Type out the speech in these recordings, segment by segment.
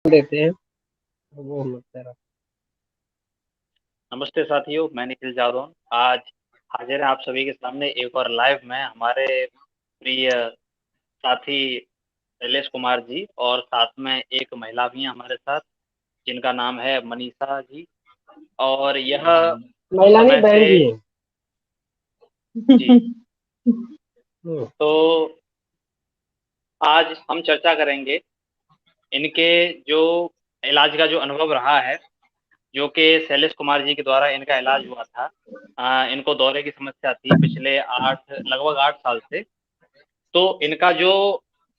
देते हैं वो मत तेरा। नमस्ते साथियों, मैं निखिल जादौन आज हाजिर है आप सभी के सामने एक और लाइव में हमारे प्रिय साथी शैलेश कुमार जी और साथ में एक महिला भी हैं हमारे साथ जिनका नाम है मनीषा जी। और यह कुछ महिला नहीं, समय से बहन जी है। जी हम्म, तो आज हम चर्चा करेंगे इनके जो इलाज का जो अनुभव रहा है, जो कि शैलेश कुमार जी के द्वारा इनका इलाज हुआ था। इनको दौरे की समस्या थी पिछले लगभग 8 साल से। तो इनका जो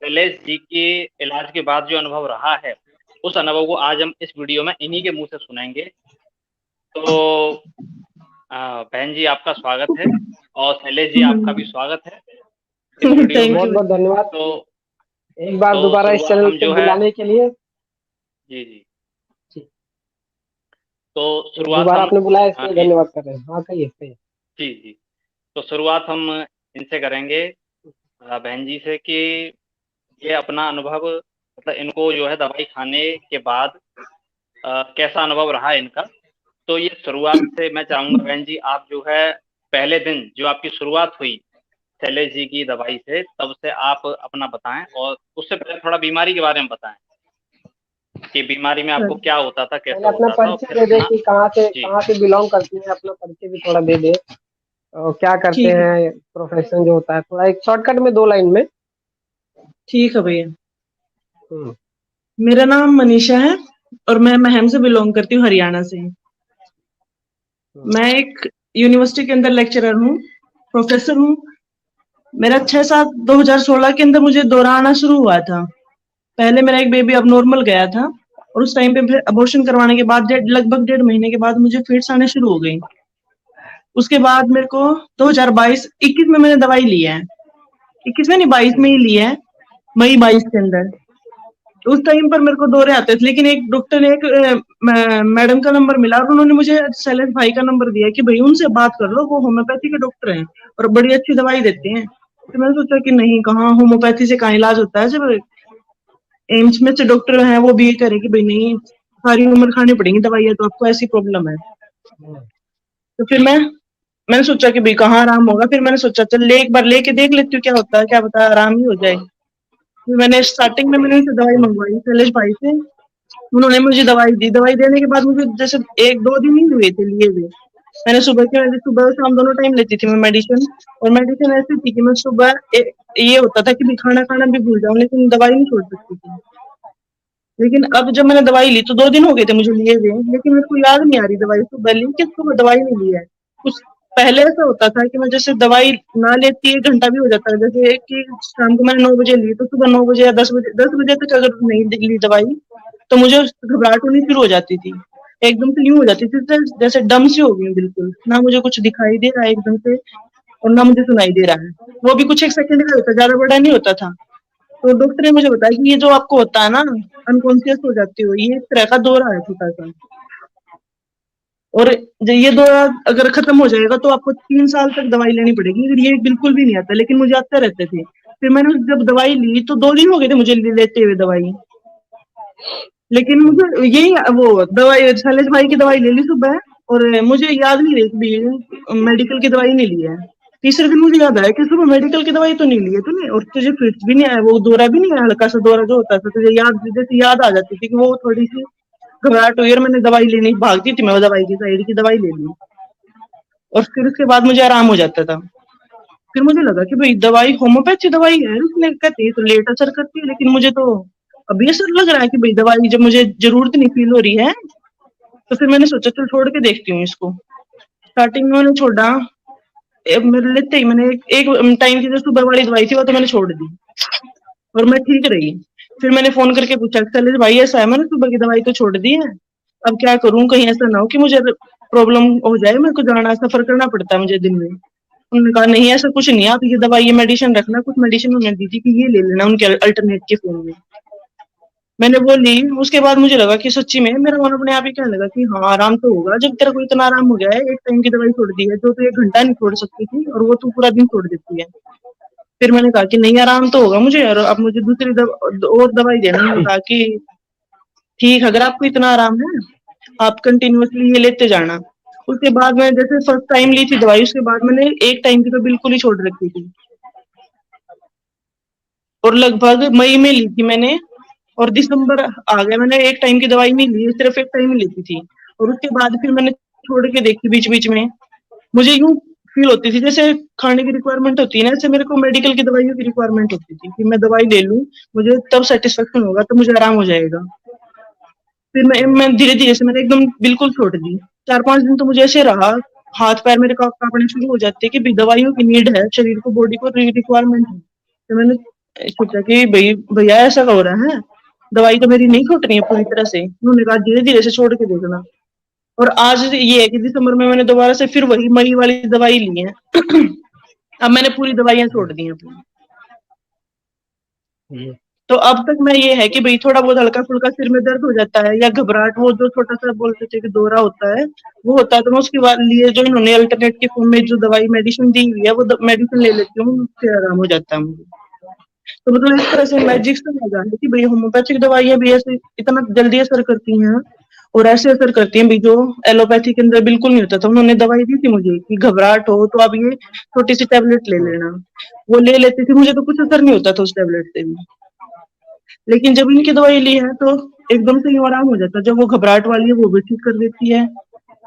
शैलेश जी के इलाज के बाद जो अनुभव रहा है, उस अनुभव को आज हम इस वीडियो में इन्हीं के मुंह से सुनेंगे। तो बहन जी आपका स्वागत है और शैलेश जी आपका भी स्वागत है इस वीडियो में। थैंक बहुत यू। बहुत धन्यवाद तो एक बार तो दोबारा इस शुरुआत चैनल हम पे जो है बुलाने के लिए। जी जी जी, तो तो शुरुआत दोबारा हम आपने बुलाया इसके लिए धन्यवाद कर रहे हैं। हाँ, कहिए कहिए। जी जी तो शुरुआत हम इनसे करेंगे, बहन जी से, कि ये अपना अनुभव, मतलब इनको जो है दवाई खाने के बाद कैसा अनुभव रहा इनका। तो ये शुरुआत से मैं चाहूंगा बहन जी, आप जो है पहले दिन जो आपकी शुरुआत हुई शैलेश जी की दवाई से, तब से आप अपना बताएं और उससे पहले थोड़ा बीमारी के बारे में बताएं कि बीमारी में आपको क्या होता था, पहले कैसा अपना होता था, और परिचय फिर दे दे अपना कि जी कहाँ से बिलोंग करती है, अपना परिचय भी थोड़ा दे दे। और क्या करते ठीक है। हैं, प्रोफेशन जो होता है, थोड़ा एक शॉर्टकट में 2 लाइन में। ठीक है भैया। हम्म, मेरा नाम मनीषा है और मैं महम से बिलोंग करती हूँ, हरियाणा से। हम्म, मैं एक यूनिवर्सिटी के अंदर लेक्चरर हूँ, प्रोफेसर हूँ। मेरा 6-7 2016 के अंदर मुझे दौरा आना शुरू हुआ था। पहले मेरा एक बेबी अब नॉर्मल गया था और उस टाइम पे फिर अबॉर्शन करवाने के बाद लगभग 1.5 महीने के बाद मुझे फिट्स आने शुरू हो गई। उसके बाद मेरे को 2022-21 में मैंने दवाई ली है। 21 में नहीं, 22 में हम्म, ही ली है, मई 22 के अंदर। उस टाइम पर मेरे को दौरे आते थे, लेकिन एक डॉक्टर ने एक मैडम का नंबर मिला और उन्होंने मुझे शैलेश भाई का नंबर दिया कि भाई उनसे बात कर लो, वो होम्योपैथी के डॉक्टर हैं और बड़ी अच्छी दवाई देते हैं। तो मैंने सोचा कि नहीं, कहाँ होम्योपैथी से कहाँ इलाज होता है। जब एम्स में से डॉक्टर हैं वो भी ये करे कि भाई नहीं, सारी उम्र खानी पड़ेंगी दवाइयाँ, तो आपको ऐसी प्रॉब्लम है। हम्म, तो फिर मैंने सोचा कि भाई कहाँ आराम होगा। फिर मैंने सोचा चल एक बार लेके देख लेती हूँ क्या होता है, क्या पता आराम ही हो जाए। फिर मैंने स्टार्टिंग में मैंने उनसे दवाई मंगवाई शैलेश भाई से। उन्होंने मुझे दवाई दी। दवाई देने के बाद मुझे जैसे 1-2 दिन ही हुए थे लिए हुए। मैंने सुबह और शाम दोनों टाइम लेती थी मैं मेडिसिन। और मेडिसिन ऐसी थी कि मैं सुबह ये होता था कि भी खाना खाना भी भूल जाऊं, लेकिन दवाई नहीं छोड़ सकती थी। लेकिन अब जब मैंने दवाई ली तो 2 दिन हो गए थे मुझे लिए हुए, लेकिन मेरे को याद नहीं आ रही दवाई सुबह ली कि सुबह दवाई नहीं ली है। उस पहले ऐसा होता था कि मैं जैसे दवाई ना लेती 1 घंटा भी हो जाता है, जैसे कि शाम को मैंने 9 बजे ली तो सुबह 9 बजे या 10 बजे तक अगर नहीं ली दवाई तो मुझे घबराहट होनी शुरू हो जाती थी। एकदम से यूं हो जाती थी जैसे डम सी हो गई हूँ, बिल्कुल ना मुझे कुछ दिखाई दे रहा है एकदम से और ना मुझे सुनाई दे रहा है। वो भी कुछ 1 सेकंड का होता, ज्यादा बड़ा नहीं होता था। तो डॉक्टर ने मुझे बताया कि ये जो आपको होता है ना, अनकॉन्शियस हो जाती हो, ये एक तरह का दौरा है छोटा सा। और जब ये दौरा अगर खत्म हो जाएगा तो आपको 3 साल तक दवाई लेनी पड़ेगी। अगर ये बिल्कुल भी नहीं आता, लेकिन मुझे आते रहते थे। फिर मैंने जब दवाई ली तो 2 दिन हो गए थे मुझे लेते हुए दवाई। लेकिन हम्म, मुझे यही वो दवाई शैलेश भाई की दवाई ले ली सुबह और मुझे याद नहीं रही कि मेडिकल की दवाई नहीं ली है। तीसरे दिन मुझे याद आया कि सुबह मेडिकल की दवाई तो नहीं ली है तूने, और तुझे फिट्स भी नहीं आया, वो दौरा भी नहीं आया, हल्का सा दौरा जो होता था तुझे याद, जैसे याद आ जाती थी कि वो थोड़ी सी घबराहट हुई और मैंने दवाई लेनी भागती थी, मैं वो दवाई की साइड की दवाई ले ली और फिर उसके बाद मुझे आराम हो जाता था। फिर मुझे लगा कि भाई दवाई होम्योपैथी दवाई है, उसने कहती है तो लेट असर करती है, लेकिन मुझे तो अभी असर लग रहा है कि भाई दवाई जब मुझे जरूरत नहीं फील हो रही है। तो फिर मैंने सोचा चल छोड़ के देखती हूँ इसको। स्टार्टिंग में मैंने छोड़ा, मेरे लेते ही मैंने एक टाइम की जो सुबह वाली दवाई थी वो तो मैंने छोड़ दी और मैं ठीक रही। फिर मैंने फोन करके पूछा चले भाई ऐसा है, मैंने सुबह की दवाई तो छोड़ दी है, अब क्या करूं, कहीं ऐसा ना हो कि मुझे प्रॉब्लम हो जाए, मेरे को जाना सफर करना पड़ता है मुझे दिन में। उन्होंने कहा नहीं ऐसा कुछ नहीं है, आप ये दवाई ये मेडिसिन रखना। कुछ मेडिसिन उन्होंने दी थी कि ये ले लेना उनके अल्टरनेट के फॉर्म में। मैंने वो ली। उसके बाद मुझे लगा कि सच्ची में मेरा मन अपने आप ही कहने लगा कि हाँ आराम तो होगा, जब तेरा को इतना आराम हो गया है, एक टाइम की दवाई छोड़ दी है जो तू 1 घंटा नहीं छोड़ सकती थी और वो तू पूरा दिन छोड़ देती है। फिर मैंने कहा कि नहीं आराम तो होगा मुझे, और अब मुझे दूसरी और दवाई देना। उन्होंने कहा कि ठीक, अगर आपको इतना आराम है, आप कंटिन्यूअसली ये लेते जाना। उसके बाद मैं जैसे फर्स्ट टाइम ली थी दवाई, उसके बाद मैंने एक टाइम की तो बिल्कुल ही छोड़ रखी थी, और लगभग मई में ली थी मैंने, और दिसंबर आ गया, मैंने एक टाइम की दवाई नहीं ली, सिर्फ एक टाइम ही लेती थी। और उसके बाद फिर मैंने छोड़ के देखी बीच बीच में, मुझे यूं फील होती थी जैसे खाने की रिक्वायरमेंट होती है ना, ऐसे मेरे को मेडिकल की दवाइयों की रिक्वायरमेंट होती थी कि मैं दवाई ले लूं, मुझे तब सेटिस्फेक्शन होगा, तब मुझे आराम हो जाएगा। फिर मैं धीरे धीरे से मैंने एकदम बिल्कुल छोड़ दी। 4-5 दिन तो मुझे ऐसे रहा, हाथ पैर मेरे कांपने शुरू हो जाते कि भी दवाइयों की नीड है, शरीर को, बॉडी को रिक्वायरमेंट है। तो मैंने सोचा कि भाई भैया ऐसा हो रहा है, दवाई तो मेरी नहीं छूट रही है पूरी तरह से। उन्होंने कहा धीरे धीरे से छोड़ के देखना। और आज ये है कि दिसंबर में मैंने दोबारा से फिर वही मई वाली दवाई ली है। अब मैंने पूरी दवाइयां छोड़ दी हैं अपनी। तो अब तक मैं ये है कि भाई थोड़ा बहुत हल्का फुल्का सिर में दर्द हो जाता है या घबराहट, वो जो छोटा सा बोलते थे कि दौरा होता है, वो होता है, तो मैं उसके बाद लिए जो इन्होंने अल्टरनेट के फॉर्म में जो दवाई मेडिसिन दी हुई है, वो मेडिसिन ले लेती हूँ, उससे आराम हो जाता है मुझे। तो मतलब इस तरह से मैजिक से लगा है कि भाई होम्योपैथिक दवाइयां भी ऐसे इतना जल्दी असर करती हैं, और ऐसे असर करती हैं भी जो एलोपैथी के अंदर बिल्कुल नहीं होता था। उन्होंने दवाई दी थी मुझे कि घबराहट हो तो आप ये छोटी सी टेबलेट ले लेना, वो ले लेती थी, मुझे तो कुछ असर नहीं होता था उस टेबलेट से भी। लेकिन जब इनकी दवाई ली है तो एकदम से यूं आराम हो जाता है। जब वो घबराहट वाली है वो भी ठीक कर देती है,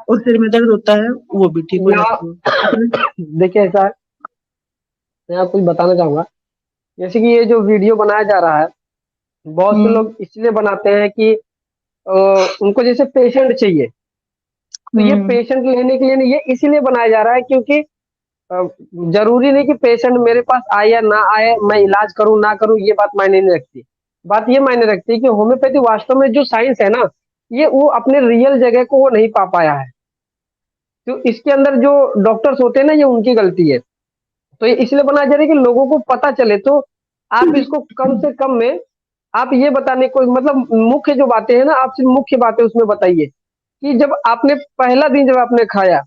और सिर में दर्द होता है वो भी ठीक हो जाती है। देखिए ऐसा है, मैं आपको कुछ बताना चाहूंगा। जैसे कि ये जो वीडियो बनाया जा रहा है, बहुत से लोग इसलिए बनाते हैं कि उनको जैसे पेशेंट चाहिए, तो ये पेशेंट लेने के लिए नहीं, ये इसीलिए बनाया जा रहा है क्योंकि जरूरी नहीं कि पेशेंट मेरे पास आए या ना आए, मैं इलाज करूं ना करूं, ये बात मायने नहीं रखती। बात ये मायने रखती है कि होम्योपैथी वास्तव में जो साइंस है ना, ये वो अपने रियल जगह को वो नहीं पा पाया है। तो इसके अंदर जो डॉक्टर्स होते हैं ना, ये उनकी गलती है। तो ये इसलिए बनाया जा रहा है कि लोगों को पता चले। तो आप इसको कम से कम में आप ये बताने को, मतलब मुख्य जो बातें हैं ना, आप सिर्फ मुख्य बातें उसमें बताइए कि जब आपने पहला दिन जब आपने खाया,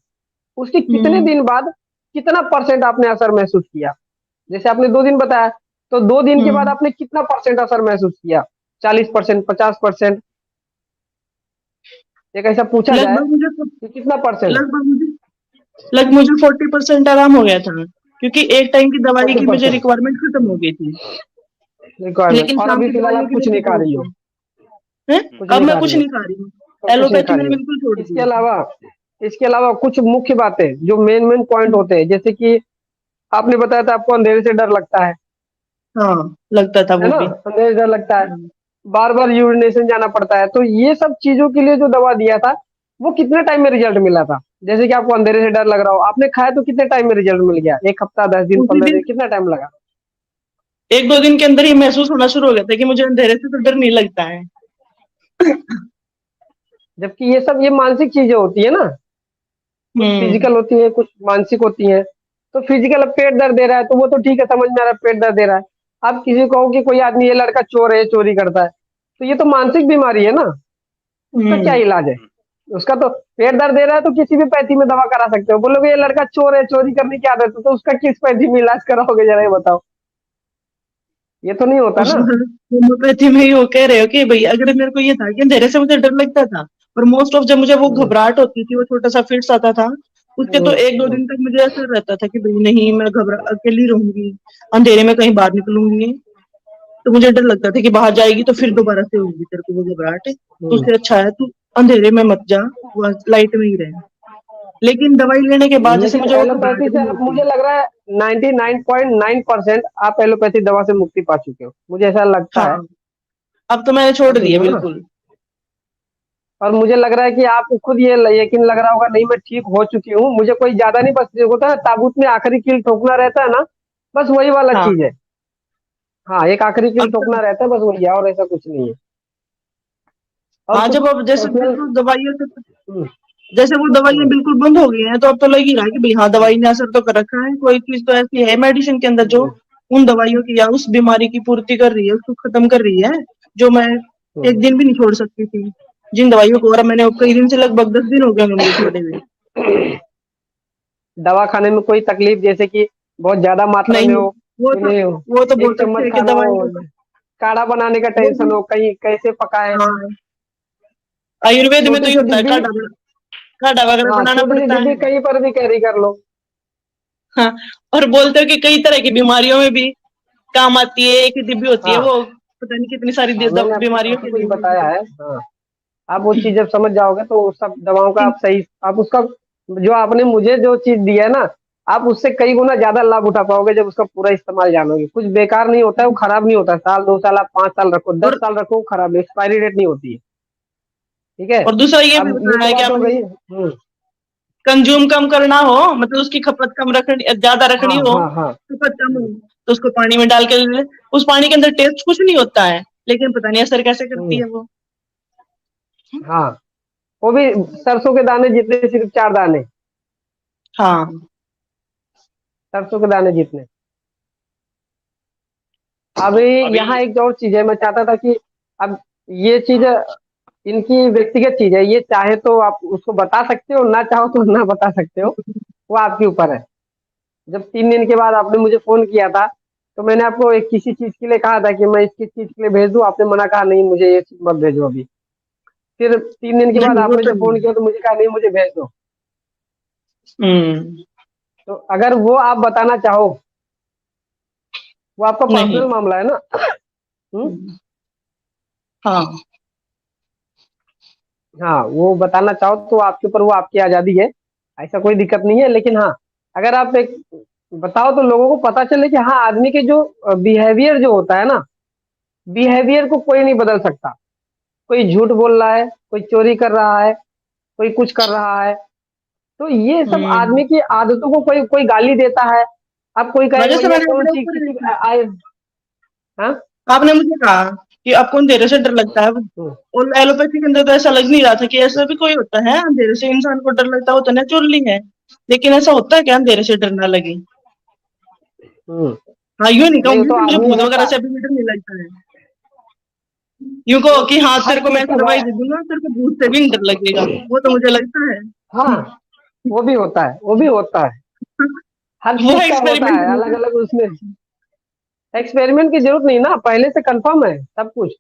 उसके कितने दिन बाद कितना परसेंट आपने असर महसूस किया। जैसे आपने 2 दिन बताया, तो 2 दिन के बाद आपने कितना परसेंट असर महसूस किया? 40%, 50%? एक ऐसा पूछा जाए लगभग मुझे कि कितना परसेंट? लगभग मुझे 40% आराम हो गया था, क्योंकि एक टाइम की दवाई की मुझे 40% रिक्वायरमेंट खत्म हो गई थी। रिक्वायरमेंट, लेकिन और शाम अभी की फिलहाल दवाइयों आप की कुछ मेरे नहीं को खा जरूरत रही हो? है। कुछ अब नहीं मैं खा कुछ रही हो? नहीं खा रही हूँ, तो कुछ नहीं एलोपैथी खा रही मैंने हो? बिल्कुल छोड़ दी इसके है। अलावा, इसके अलावा कुछ मुख्य बातें जो मेन मेन पॉइंट होते हैं, जैसे कि आपने बताया था आपको अंधेरे से डर लगता हाँ, लगता था है वो ना? भी। अंधेरे से डर लगता है, बार बार यूरिनेशन जाना पड़ता है। तो ये सब चीजों के लिए जो दवा दिया था, वो कितने टाइम में रिजल्ट मिला था? जैसे कि आपको अंधेरे से डर लग रहा हो, आपने खाया तो कितने टाइम में रिजल्ट मिल गया? 1 हफ्ता, 10 दिन, उसी 15 दिन, दिन कितना टाइम लगा? 1-2 दिन के अंदर ही महसूस होना शुरू हो गया था कि मुझे अंधेरे से तो डर नहीं लगता है। जबकि ये सब ये मानसिक चीजें होती है ना, कुछ फिजिकल होती है, कुछ मानसिक होती है। तो फिजिकल, अब पेट दर्द दे रहा है तो वो तो ठीक है, समझ में आ रहा है पेट दर्द दे रहा है। आप किसी को कहो कि कोई आदमी, ये लड़का चोर है, चोरी करता है, तो ये तो मानसिक बीमारी है ना, उसका क्या इलाज है? उसका तो पेट दर्द दे रहा है तो किसी भी पैथी में दवा करा सकते हो। बोलोगे ये लड़का चोर है, चोरी करने की आदत है, तो उसका किस पैथी में इलाज कराओगे? जरा ये बताओ, ये तो नहीं होता ना। होम्योपैथी में ही वो कह रहे हो कि भाई अगर मेरे को ये था कि अंधेरे से मुझे डर लगता था, और मोस्ट ऑफ जब मुझे वो घबराहट होती थी, वो छोटा सा फिट्स आता था, उसके तो 1-2 दिन तक मुझे ऐसा रहता था कि भाई नहीं, मैं अकेली रहूंगी, अंधेरे में कहीं बाहर निकलूंगी तो मुझे डर लगता था कि बाहर जाएगी तो फिर दोबारा से होगी तेरे को वो घबराहट, तो उससे अच्छा है तू अंधेरे में मत जा, लाइट में ही रहे। लेकिन दवाई लेने के बाद जैसे लेकिन मुझे वो एलोपैथी घबराहट से नहीं आप, होती। मुझे लग रहा है 99.9% आप एलोपैथी दवा से मुक्ति पा चुके हो, मुझे ऐसा लगता हाँ, है। अब तो मैंने छोड़ कर रही दिया हो ना? बिल्कुल। और मुझे लग रहा है कि आपको खुद ये यकीन लग रहा होगा, नहीं मैं ठीक हो चुकी हूँ, मुझे कोई ज्यादा नहीं, बस जो होता है ताबूत में आखिरी कील ठोकना रहता है ना, बस वही वाला हाँ, चीज है। हाँ, एक आखिरी कील अब ठोकना रहता है, बस वही है, और ऐसा कुछ नहीं है। और हाँ, कुछ जब अब जैसे पर्सनल। बिल्कुल दवाइयों से, जैसे वो दवाइयां बिल्कुल बंद हो गई हैं, तो अब तो लग ही रहा है कि भाई हाँ, दवाई ने असर तो कर रखा है। कोई चीज तो ऐसी है मेडिसिन के अंदर जो उन दवाइयों की या उस बीमारी की पूर्ति कर रही है, उसको खत्म कर रही है, जो मैं एक दिन भी नहीं छोड़ सकती थी जिन दवाइयों को। और अब मैंने कई दिन से, लगभग 10 दिन हो गए होंगे मुझे छोड़े हुए। दवा खाने में कोई तकलीफ, जैसे कि बहुत ज्यादा मात्रा में नहीं, हो वो कि तो नहीं हो? वो तो बोल एक सकते चम्मच हैं कि खाना दवाई हो, को काढ़ा बनाने का वो टेंशन हो, कहीं कैसे पकाएं, हाँ, आयुर्वेद में तो छोटी ये सी होता है, डिब्बी। काढ़ा वगैरह हाँ, बनाना छोटी सी पड़ता डिब्बी है। कहीं पर भी कैरी कर लो। हाँ, और बोलते हो कि कई तरह की बीमारियों में भी काम आती है, एक ही डिब्बी होती है हाँ वो, पता नहीं कितनी सारी हाँ, मैंने आपको बीमारियों काफी के कुछ लिए यूज बताया है। हाँ, आप वो चीज जब समझ जाओगे तो उस सब दवाओं का आप सही, आप उसका, जो आपने मुझे जो चीज दी है ना, आप उससे कई गुना ज्यादा लाभ उठा पाओगे जब उसका पूरा इस्तेमाल जानोगे। कुछ बेकार नहीं होता है, वो खराब नहीं होता। साल 2 साल, आप 5 साल रखो, 10 साल रखो, वो खराब, एक्सपायरी डेट नहीं होती है। ठीक है। और दूसरा ये भी अब ये बताया तो है कि बात हो आपने गई। कंज्यूम कम करना हो, मतलब उसकी खपत कम रखनी, ज्यादा हाँ रखनी हो, हाँ हाँ खपत कम हो, तो उसको पानी में डाल के ले ले। उस पानी के अंदर टेस्ट कुछ नहीं होता है, लेकिन पता नहीं असर कैसे करती हम्म, है वो। हाँ, वो भी सरसों के दाने जितने, सिर्फ 4 दाने, हाँ। सरसों के दाने जितने। अभी अभी यहाँ एक और चीज है, मैं चाहता था कि अब ये चीज इनकी व्यक्तिगत चीज है, ये चाहे तो आप उसको बता सकते हो, ना चाहो तो ना बता सकते हो, वो आपके ऊपर है। जब 3 दिन के बाद आपने मुझे फोन किया था, तो मैंने आपको एक किसी चीज के लिए कहा था कि मैं इसकी चीज के लिए भेज दूं, आपने मना कहा नहीं मुझे ये चीज मत भेजो अभी। फिर 3 दिन के बाद नहीं वो आपने तो जब फोन नहीं। किया तो मुझे कहा नहीं मुझे भेज दो। हम्म। तो अगर वो आप बताना चाहो, वो आपका नहीं। पर्सनल मामला है ना। हाँ। हाँ, वो बताना चाहो तो आपके ऊपर, वो आपकी आजादी है, ऐसा कोई दिक्कत नहीं है। लेकिन हाँ, अगर आप एक बताओ तो लोगों को पता चले कि हाँ, आदमी के जो बिहेवियर जो होता है ना, बिहेवियर को कोई नहीं बदल सकता। कोई झूठ बोल रहा है, कोई चोरी कर रहा है, कोई कुछ कर रहा है, तो ये सब हम्म। आदमी की आदतों को कोई कोई गाली देता है। अब कोई कहेगा वजह से भैया मैंने कौन अपने सी ऊपर किसी आए। हाँ। आपने मुझे कहा कि आपको अंधेरे से डर लगता है, हम्म, और एलोपैथी के अंदर तो ऐसा लग नहीं रहा था कि ऐसा भी कोई होता है अंधेरे से इंसान को डर लगता है, वो तो नेचुरली है। लेकिन ऐसा होता है क्या अंधेरे से डर ना लगे? हम्म। हाँ, यूं नहीं नहीं, वो कहूंगी तो कि मुझे आदमी भूत वगैरह होता। से अभी भी डर नहीं लगता है। यूं कहो वो कि हाँ हर तेरे को मैं चीज ऐसी का दवाई भाई। दे दूंगा, तेरे को भूत से भी नहीं डर लगेगा, वो तो मुझे लगता है। हाँ, वो भी होता है, वो भी होता है। हर वो चीज का होता एक्सपेरिमेंट है नहीं अलग था। अलग उसमें। एक्सपेरिमेंट की जरूरत नहीं ना, पहले से कंफर्म है सब कुछ।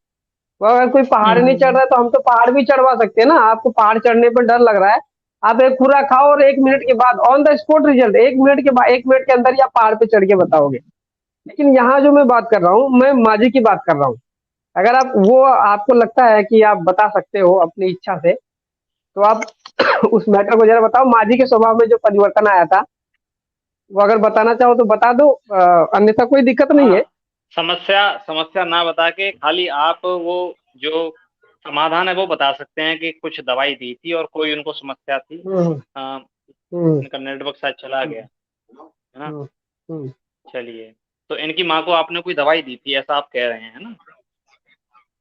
वो अगर कोई पहाड़ नहीं चढ़ हम्म। रहा है तो हम तो पहाड़ भी चढ़वा सकते हैं ना। आपको पहाड़ चढ़ने पर डर लग रहा है, आप एक खुरा खाओ और 1 मिनट के बाद on the spot result, 1 minute के बाद, 1 मिनट के अंदर ही आप पहाड़ पे चढ़ के बताओगे। लेकिन यहाँ जो मैं बात कर रहा हूँ, मैं माजी की बात कर रहा हूँ। अगर आप वो आपको लगता है कि आप बता सकते हो अपनी इच्छा से, तो आप उस मैटर को जरा बताओ, माजी के स्वभाव में जो परिवर्तन आया था, वो अगर बताना चाहो तो बता दो, अन्यथा कोई दिक्कत नहीं हाँ, है। समस्या समस्या ना बता के खाली आप वो जो समाधान है वो बता सकते हैं कि कुछ दवाई दी थी और कोई उनको समस्या थी। हम्म अ, हम्म इनका नेटवर्क शायद चला गया है ना। हम्म हम्म चलिए, तो इनकी माँ को आपने कोई दवाई दी थी ऐसा आप कह रहे हैं, है ना?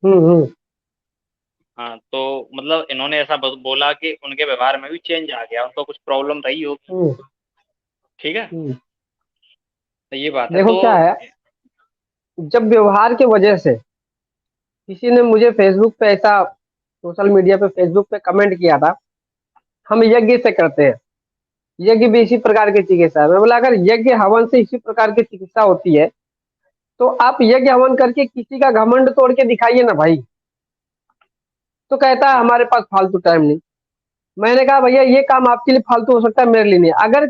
हम्म हाँ, तो मतलब इन्होंने ऐसा बोला कि उनके व्यवहार में भी चेंज आ गया, उनको कुछ प्रॉब्लम रही होगी। हम्म ठीक है, हम्म। तो ये बात है देखो तो। क्या है, जब व्यवहार के वजह से किसी ने मुझे फेसबुक पे ऐसा, सोशल मीडिया पे, फेसबुक पे कमेंट किया था, हम यज्ञ से करते हैं, यज्ञ भी इसी प्रकार की चिकित्सा है। मैं बोला अगर यज्ञ हवन से इसी प्रकार की चिकित्सा होती है, तो आप यज्ञ हवन करके किसी का घमंड तोड़ के दिखाइए ना भाई। तो कहता है हमारे पास फालतू टाइम नहीं। मैंने कहा भैया ये काम आपके लिए फालतू हो सकता है, मेरे लिए नहीं। अगर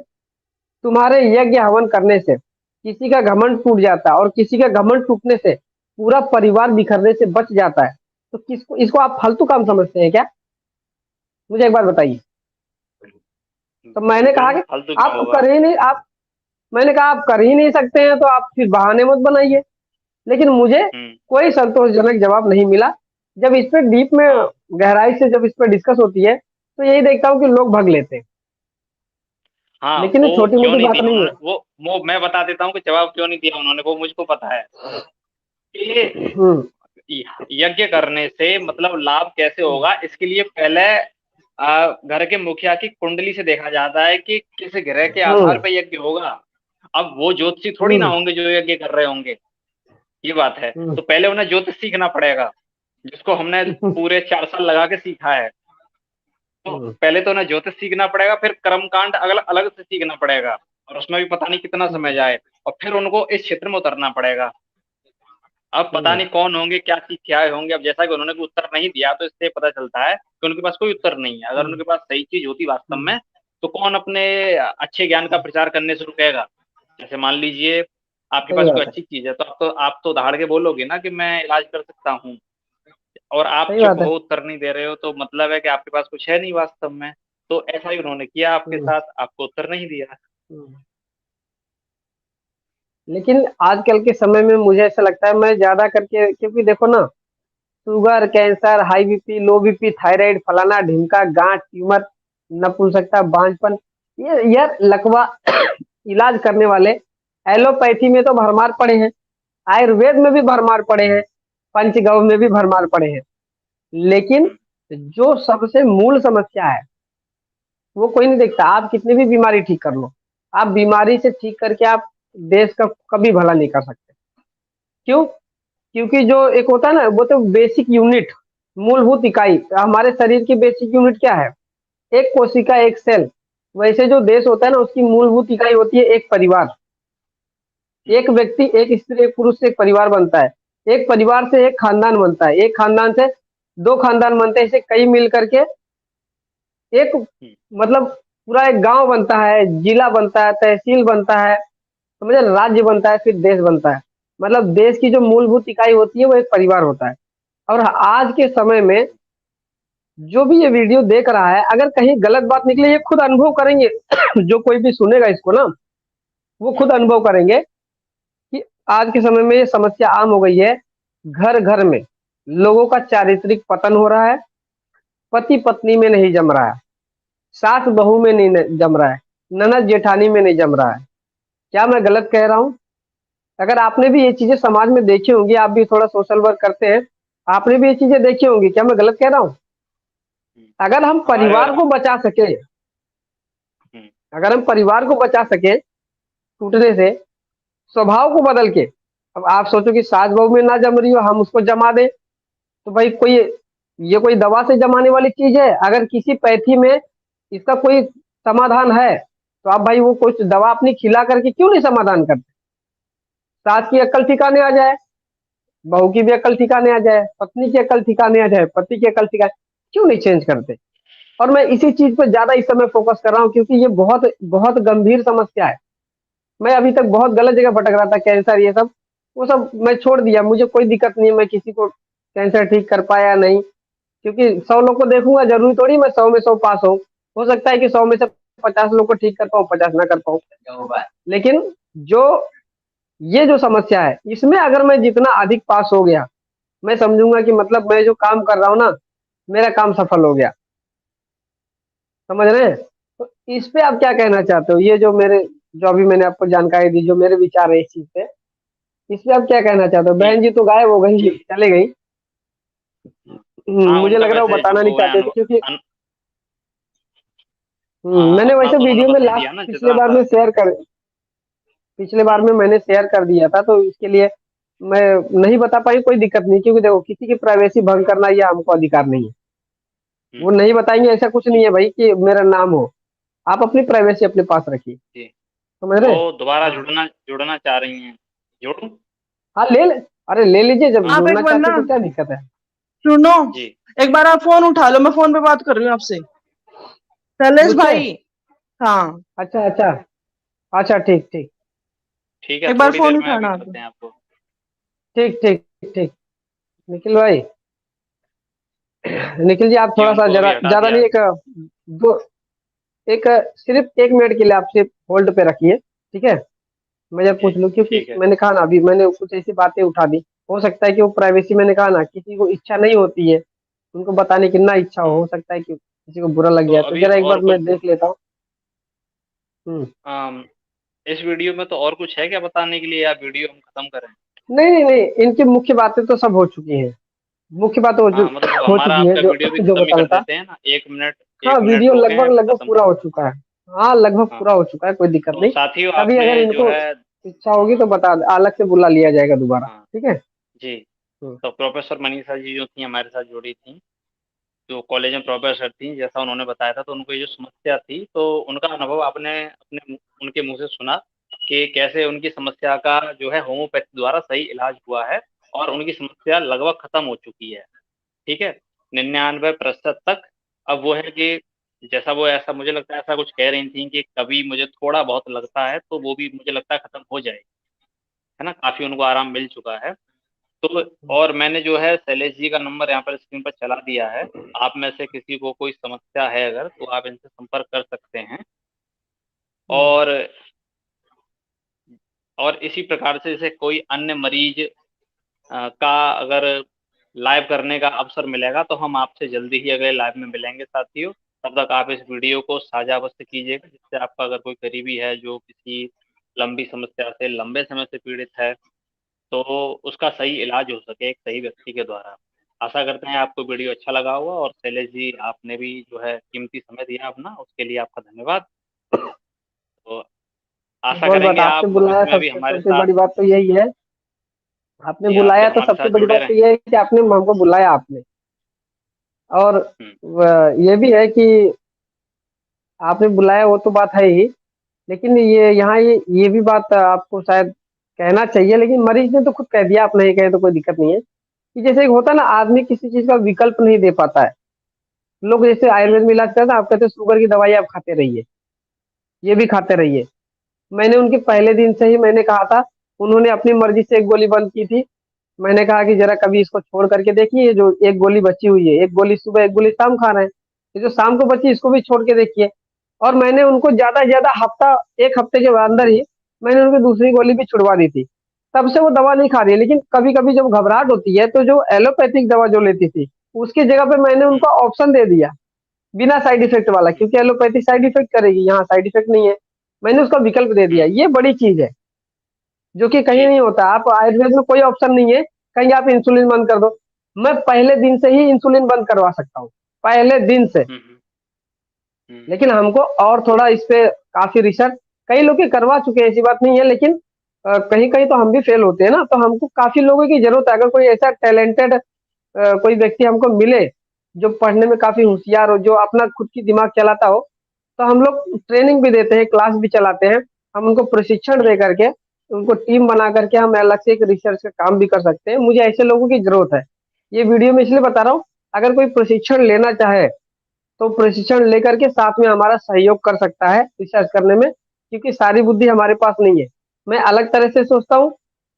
तुम्हारे यज्ञ हवन करने से किसी का घमंड टूट जाता है और किसी का घमंड टूटने से पूरा परिवार बिखरने से बच जाता है, तो किसको, इसको आप फालतू काम समझते हैं क्या? मुझे एक बात बताइए। तो मैंने कहा बिल्कुल कि फालतू क्यों आप तो होगा। कर ही नहीं, आप, मैंने कहा आप कर ही नहीं सकते हैं तो आप फिर बहाने मत बनाइए। लेकिन मुझे हम्म। कोई संतोषजनक जवाब नहीं मिला। जब इस पे डीप में, हाँ गहराई से जब इस पे डिस्कस होती है, तो यही देखता हूँ कि लोग भाग लेते हैं। हाँ, लेकिन वो ये छोटी क्यों मोटी नहीं बात दिया नहीं है। उन्होंने, वो मैं बता देता हूँ कि जवाब क्यों नहीं दिया उन्होंने, वो मुझको पता है कि हम्म यज्ञ करने से मतलब लाभ कैसे होगा। इसके लिए पहले घर के मुखिया की कुंडली से देखा जाता है कि किस ग्रह के आधार हम्म पर यज्ञ होगा। अब वो ज्योतिषी थोड़ी ना हम्म होंगे जो यज्ञ कर रहे होंगे, ये बात है। हम्म तो पहले उन्हें ज्योतिष सीखना पड़ेगा, जिसको हमने पूरे 4 साल लगा के सीखा है। तो हम्म पहले तो उन्हें ज्योतिष सीखना पड़ेगा, फिर कर्मकांड अलग अलग से सीखना पड़ेगा, और उसमें भी पता नहीं कितना समय जाए, और फिर उनको इस क्षेत्र में उतरना पड़ेगा। अब पता नहीं कौन होंगे, क्या चीज क्या होंगे। अब जैसा कि उन्होंने कोई उत्तर नहीं दिया, तो इससे पता चलता है कि उनके पास कोई उत्तर नहीं है। अगर हम्म, उनके पास सही चीज होती वास्तव हम्म, में, तो कौन अपने अच्छे ज्ञान का प्रचार करने से रुकेगा। जैसे मान लीजिए आपके सही पास कोई बात है। अच्छी चीज है, तो आप तो दहाड़ के बोलोगे ना कि मैं इलाज कर सकता हूँ। और आप सही चुप बात है। हो, उत्तर नहीं दे रहे हो, तो मतलब है कि आपके पास कुछ है नहीं वास्तव में। तो ऐसा ही उन्होंने किया आपके हम्म, साथ, आपको उत्तर नहीं दिया। हम्म। लेकिन आजकल के समय में मुझे ऐसा लगता है, मैं ज्यादा करके, क्योंकि देखो ना, शुगर, कैंसर, हाई बीपी, लो बीपी, थायराइड, फलाना ढिमका, गांठ, ट्यूमर, नपुंसकता, बांझपन, ये यार लकवा इलाज करने वाले एलोपैथी में तो भरमार पड़े हैं, आयुर्वेद में भी भरमार पड़े हैं, पंचगव्य में भी भरमार पड़े हैं। लेकिन हम्म, जो सबसे मूल समस्या है वो कोई नहीं देखता। आप कितनी भी बीमारी ठीक कर लो, आप बीमारी से ठीक करके आप देश का कभी भला नहीं कर सकते। क्यों? क्योंकि जो एक होता है ना, वो तो बेसिक यूनिट, मूलभूत इकाई, हमारे शरीर की बेसिक यूनिट क्या है? एक कोशिका, एक सेल। वैसे जो देश होता है ना, उसकी मूलभूत इकाई होती है एक परिवार। हम्म, एक व्यक्ति, एक स्त्री, एक पुरुष से एक परिवार बनता है। एक परिवार से एक खानदान बनता है, एक खानदान से दो खानदान बनते हैं, इसे कई मिल करके एक, हम्म, मतलब पूरा एक गांव बनता है, जिला बनता है, तहसील बनता है, समझे, राज्य बनता है, फिर देश बनता है। मतलब देश की जो मूलभूत इकाई होती है वो एक परिवार होता है। और आज के समय में जो भी ये वीडियो देख रहा है, अगर कहीं गलत बात निकले, ये खुद अनुभव करेंगे जो कोई भी सुनेगा इसको ना, वो हम्म, खुद अनुभव करेंगे कि आज के समय में ये समस्या आम हो गई है। घर घर में लोगों का चारित्रिक पतन हो रहा है, पति पत्नी में नहीं जम रहा है, सास बहू में नहीं जम रहा है, ननद जेठानी में नहीं जम रहा है। क्या मैं गलत कह रहा हूँ? अगर आपने भी ये चीजें समाज में देखी होंगी, आप भी थोड़ा सोशल वर्क करते हैं, आपने भी ये चीजें देखी होंगी। क्या मैं गलत कह रहा हूँ? हम्म। अगर हम हमारे परिवार को बचा सके, हम्म, अगर हम परिवार को बचा सके टूटने से, स्वभाव को बदल के, अब आप सोचो कि सास बहू में ना जम रही हो, हम उसको जमा दें, तो भाई कोई, ये कोई दवा से जमाने वाली चीज है? अगर किसी पैथी में इसका कोई समाधान है, तो आप भाई वो कुछ दवा अपनी खिला करके क्यों नहीं समाधान करते? सास की अक्ल ठिकाने आ जाए, बहू की भी अक्ल ठिकाने आ जाए, पत्नी की अक्ल ठिकाने आ जाए, पति की अक्ल ठिकाने, क्यों नहीं चेंज करते? और मैं इसी चीज पर ज्यादा इस समय फोकस कर रहा हूँ, क्योंकि ये बहुत बहुत गंभीर समस्या है। मैं अभी तक बहुत गलत जगह भटक रहा था, कैंसर ये सब, वो सब मैं छोड़ दिया। मुझे कोई दिक्कत नहीं है, मैं किसी को कैंसर ठीक कर पाया नहीं, क्योंकि 100 लोग को देखूंगा, जरूरी थोड़ी मैं 100 में 100 पास हो सकता है कि 100 में से 50 लोग को ठीक कर पाऊँ, 50 ना कर पाऊँ। लेकिन जो ये जो समस्या है, इसमें अगर मैं जितना अधिक पास हो गया, मैं समझूंगा कि मतलब मैं जो काम कर रहा हूँ ना, मेरा काम सफल हो गया। समझ रहे हैं? तो इस पे आप क्या कहना चाहते हो? ये जो मेरे, जो अभी मैंने आपको जानकारी दी, जो मेरे विचार है इस चीज पे, इस पे आप क्या कहना चाहते हो? हम्म, बहन जी तो गायब हो गई, चले गई। हाँ, मुझे उनका लग रहा है वो वैसे बताना नहीं जो है चाहते थे, क्योंकि मैंने अपना वैसे तो उन्होंने वीडियो में बता लास्ट दिया ना पिछले जितना बार था। में शेयर कर, पिछले बार हम्म, में मैंने शेयर कर दिया था, तो इसके लिए मैं नहीं बता पाई, कोई दिक्कत नहीं, क्योंकि देखो किसी की प्राइवेसी भंग करना ये हमको अधिकार नहीं है। हम्म, वो नहीं बताएंगे, ऐसा कुछ नहीं जी, है भाई कि मेरा नाम हो। आप अपनी प्राइवेसी अपने पास रखिए। जी। समझ रहे वो हैं? दोबारा हाँ, जुड़ना जुड़ना चाह रही हैं। जोड़ूं? हाँ, ले ले। अरे ले लीजिए, जब आप एक जुड़ना बार चाहते ना हैं तो क्या दिक्कत है? सुनो, जी, एक बार आप फोन उठा लो, मैं फोन पे बात कर रही हूँ आपसे। शैलेश मुझसे? भाई। हाँ। अच्छा, अच्छा, अच्छा, ठीक, ठीक, ठीक है, एक बार थोड़ी फोन देर में अभी उठाना आप। करते हैं आपको। ठीक, ठीक, ठीक। निखिल भाई, निखिल जी, आप जी, थोड़ा सा उनको अभी जरा हटा ज्यादा दिया नहीं, है। एक दो, एक सिर्फ 1 मिनट के लिए आप सिर्फ होल्ड पे रखिए, ठीक है? मैं जब जी, पूछ लूँ, क्योंकि ठीक है। मैंने कहा ना, अभी मैंने कुछ ऐसी बातें उठा दी, हो सकता है कि वो प्राइवेसी, मैंने कहा ना, किसी को इच्छा नहीं होती है उनको बताने की, ना इच्छा हो हाँ, सकता है कि किसी को बुरा लग तो जाए, तो अभी जरा एक और बार कुछ मैं देख लेता हूँ। हम्म। इस वीडियो में तो और कुछ है क्या बताने के लिए, या वीडियो हम खत्म करें? नहीं, नहीं, नहीं, इनकी मुख्य बातें तो सब हो चुकी हैं। मुख्य बात हाँ, मतलब हो हमारा चुकी है, आपका जो वीडियो भी जो खत्म ही बताना कर था। देते हैं ना, 1 मिनट, हाँ, 1 मिनट वीडियो रोके लगभग हैं, फिर लगभग खत्म पूरा कर। हो चुका है। हाँ, लगभग हाँ, पूरा हो चुका है, कोई दिक्कत तो नहीं। साथियों कभी आपने अगर जो इनको है। इच्छा होगी तो बता, अलग से बुला लिया जाएगा दोबारा, हाँ, ठीक है? जी। हम्म, तो प्रोफेसर मनीषा जी जो थी हमारे साथ जुड़ी थी, जो कॉलेज में प्रोफेसर थी, जैसा उन्होंने बताया था, तो उनको ये जो समस्या थी, तो उनका अनुभव आपने उनके मुंह से सुना कि कैसे उनकी समस्या का जो है होम्योपैथी द्वारा सही इलाज हुआ है। और उनकी समस्या लगभग खत्म हो चुकी है। ठीक है, 99% तक। अब वो है कि जैसा वो ऐसा मुझे लगता है ऐसा कुछ कह रही थी कि कभी मुझे थोड़ा बहुत लगता है तो वो भी मुझे लगता है खत्म हो जाएगी, है ना, काफी उनको आराम मिल चुका है। तो और मैंने जो है शैलेश जी का नंबर यहाँ पर स्क्रीन पर चला दिया है। आप में से किसी को कोई समस्या है अगर तो आप इनसे संपर्क कर सकते हैं। और इसी प्रकार से जैसे कोई अन्य मरीज का अगर लाइव करने का अवसर मिलेगा तो हम आपसे जल्दी ही अगले लाइव में मिलेंगे साथियों। तब तक आप इस वीडियो को साझा अवश्य कीजिएगा, जिससे आपका अगर कोई करीबी है जो किसी लंबी समस्या से लंबे समय से पीड़ित है तो उसका सही इलाज हो सके एक सही व्यक्ति के द्वारा। आशा करते हैं आपको वीडियो अच्छा लगा होगा, और शैलेश जी आपने भी जो है कीमती समय दिया अपना, उसके लिए आपका धन्यवाद। तो आशा बहुत बात करेंगे आपने आप बुलाया, भविष्य में भी हमारे सबसे साथ बड़ी बात तो यही है, आपने जी आप भी बुलाया तो हमारे सबसे साथ बड़ी जुड़े बात तो रहें। यह है कि आपने हमको बुलाया आपने। और हम्म, ये भी है कि आपने बुलाया, वो तो बात है ही, लेकिन ये यहाँ ये भी बात आपको शायद कहना चाहिए, लेकिन मरीज ने तो खुद कह दिया, आप नहीं कहे तो कोई दिक्कत नहीं है, कि जैसे एक होता है ना, आदमी किसी चीज का विकल्प नहीं दे पाता है। लोग जैसे हम्म, आयुर्वेद में इलाज करते हैं, आप कहते हैं शुगर की दवाई आप खाते रहिए, ये भी खाते रहिए। मैंने उनके पहले दिन से ही मैंने कहा था, उन्होंने अपनी मर्जी से एक गोली बंद की थी। मैंने कहा कि जरा कभी इसको छोड़ करके देखिए, जो एक गोली बची हुई है, एक गोली सुबह एक गोली शाम खा रहे हैं, ये जो शाम को बची इसको भी छोड़ के देखिए। और मैंने उनको ज्यादा से ज्यादा एक हफ्ते के अंदर ही मैंने उनको दूसरी गोली भी छुड़वा दी थी। तब से वो दवा नहीं खा रही है, लेकिन कभी कभी जब घबराहट होती है तो जो एलोपैथिक दवा जो लेती थी, उसकी जगह पे मैंने हम्म, उनको ऑप्शन दे दिया, बिना साइड इफेक्ट वाला, हम्म, क्योंकि एलोपैथी साइड इफेक्ट करेगी, यहाँ साइड इफेक्ट नहीं है। मैंने उसका विकल्प दे दिया, हम्म, ये बड़ी चीज है जो कि कहीं जी। नहीं होता। आप आयुर्वेद में कोई ऑप्शन नहीं है कहीं आप इंसुलिन बंद कर दो। मैं पहले दिन से ही इंसुलिन बंद करवा सकता हूँ, पहले दिन से। हम्म, हम्म, लेकिन हमको और थोड़ा इस पे काफी रिसर्च, कई लोग के करवा चुके हैं, ऐसी बात नहीं है, लेकिन कहीं कहीं तो हम भी फेल होते हैं ना, तो हमको काफी लोगों की जरूरत है। अगर कोई ऐसा टैलेंटेड कोई व्यक्ति हमको मिले, जो पढ़ने में काफी होशियार हो, जो अपना खुद की दिमाग चलाता हो, तो हम लोग ट्रेनिंग भी देते हैं, क्लास भी चलाते हैं। हम उनको प्रशिक्षण दे हम्म, करके, उनको टीम बना करके हम अलग से एक रिसर्च का काम भी कर सकते हैं। मुझे ऐसे लोगों की जरूरत है। ये वीडियो में इसलिए बता रहा हूँ, अगर कोई प्रशिक्षण लेना चाहे तो प्रशिक्षण लेकर के साथ में हमारा सहयोग कर सकता है रिसर्च करने में, क्योंकि सारी बुद्धि हमारे पास नहीं है। मैं अलग तरह से सोचता हूँ,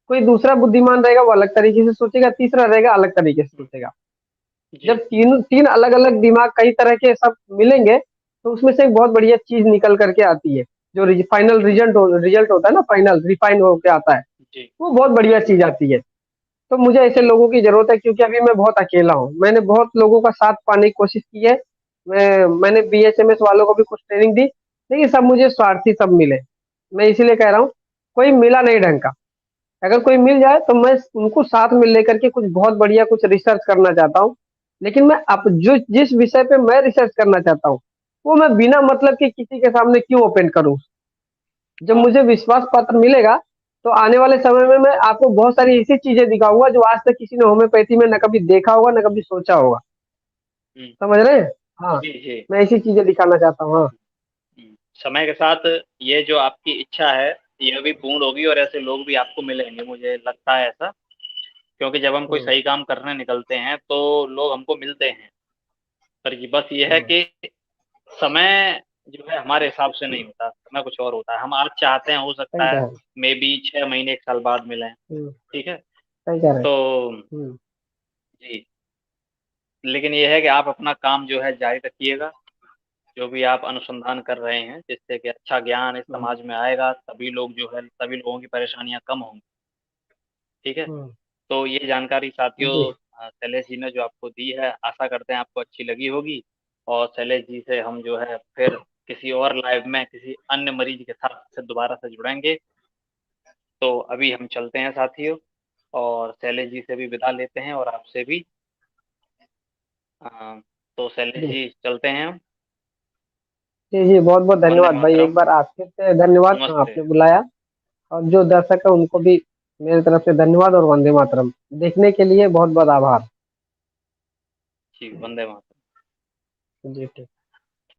कोई दूसरा बुद्धिमान रहेगा वो अलग तरीके से सोचेगा, तीसरा रहेगा अलग तरीके से हम्म, सोचेगा। जब जी। तीन तीन अलग अलग दिमाग कई तरह के सब मिलेंगे, तो उसमें से एक बहुत बढ़िया चीज निकल करके आती है। जो फाइनल रिजल्ट होता है ना, फाइनल रिफाइन होकर आता है, जी। वो बहुत बढ़िया चीज आती है। तो मुझे ऐसे जी। लोगों की जरूरत है, क्योंकि अभी मैं बहुत अकेला हूँ। मैंने बहुत लोगों का साथ पाने की कोशिश की है। मैंने बीएचएमएस वालों को भी कुछ ट्रेनिंग दी, लेकिन सब मुझे स्वार्थी सब मिले। मैं इसीलिए कह रहा हूँ, कोई मिला नहीं ढंग का। अगर कोई मिल जाए तो मैं उनको साथ में लेकर के कुछ बहुत बढ़िया कुछ रिसर्च करना चाहता हूँ। लेकिन मैं अब जो जिस विषय पे मैं रिसर्च करना चाहता हूँ, वो मैं बिना मतलब के किसी के सामने क्यों ओपन करूँ। जब हाँ। मुझे विश्वास पात्र मिलेगा, तो आने वाले समय में मैं आपको बहुत सारी ऐसी चीजें दिखाऊंगा जो आज तक किसी ने होम्योपैथी में न कभी देखा होगा, न कभी सोचा होगा। हम्म, समझ रहे हैं? हाँ, जी। जी। मैं ऐसी चीजें दिखाना चाहता हूँ। हाँ। समय के साथ ये जो आपकी इच्छा है यह भी पूर्ण होगी, और ऐसे लोग भी आपको मिलेंगे, मुझे लगता है ऐसा। क्योंकि जब हम कोई हम्म, सही काम करने निकलते हैं तो लोग हमको मिलते हैं। पर ये बस ये है हम्म, कि समय जो है हमारे हिसाब से नहीं होता, समय कुछ और होता है। हम आज चाहते हैं, हो सही सकता कह है रहे हैं। 6 महीने 1 साल बाद मिलें। ठीक है। सही कह रहे हैं। तो हम्म, जी, लेकिन ये है कि आप अपना काम जो है जारी रखिएगा, जो भी आप अनुसंधान कर रहे हैं, जिससे कि अच्छा ज्ञान इस हम्म, समाज में आएगा, सभी लोग जो है सभी लोगों की परेशानियां कम होंगी। ठीक है। हम्म, तो ये जानकारी साथियों जी। शैलेश जी ने जो आपको दी है, आशा करते हैं आपको अच्छी लगी होगी। और शैलेश जी से हम जो है फिर किसी और लाइव में किसी अन्य मरीज के साथ से दोबारा से जुड़ेंगे। तो अभी हम चलते हैं साथियों, और शैलेश जी से भी विदा लेते हैं और आपसे भी। अ, तो शैलेश जी जी चलते हैं हम। जी जी, बहुत बहुत वंदे धन्यवाद भाई, एक मातरम। बार आपके से धन्यवाद। हाँ, नमस्ते। आपने बुलाया। और जो दर्शक है उनको भी मेरी तरफ से धन्यवाद, और वंदे मातरम। देखने के लिए बहुत बहुत आभार। जी, वंदे मातरम। जी ठीक।